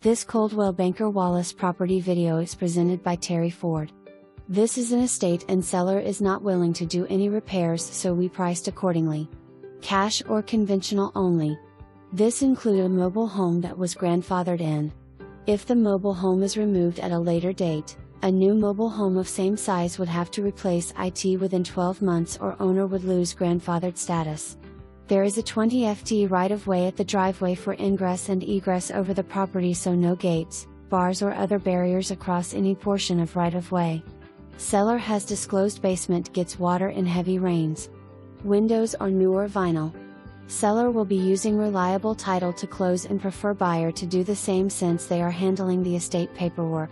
This Coldwell Banker Wallace property video is presented by Terry Ford. This is an estate and seller is not willing to do any repairs, so we priced accordingly. Cash or conventional only. This included a mobile home that was grandfathered in. If the mobile home is removed at a later date, a new mobile home of same size would have to replace it within 12 months or owner would lose grandfathered status. There is a 20 ft right-of-way at the driveway for ingress and egress over the property, so no gates, bars or other barriers across any portion of right-of-way. Seller has disclosed basement gets water in heavy rains. Windows are new or vinyl. Seller will be using reliable title to close and prefer buyer to do the same since they are handling the estate paperwork.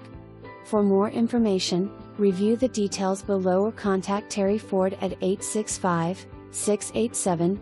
For more information, review the details below or contact Terry Ford at 865-687-1111.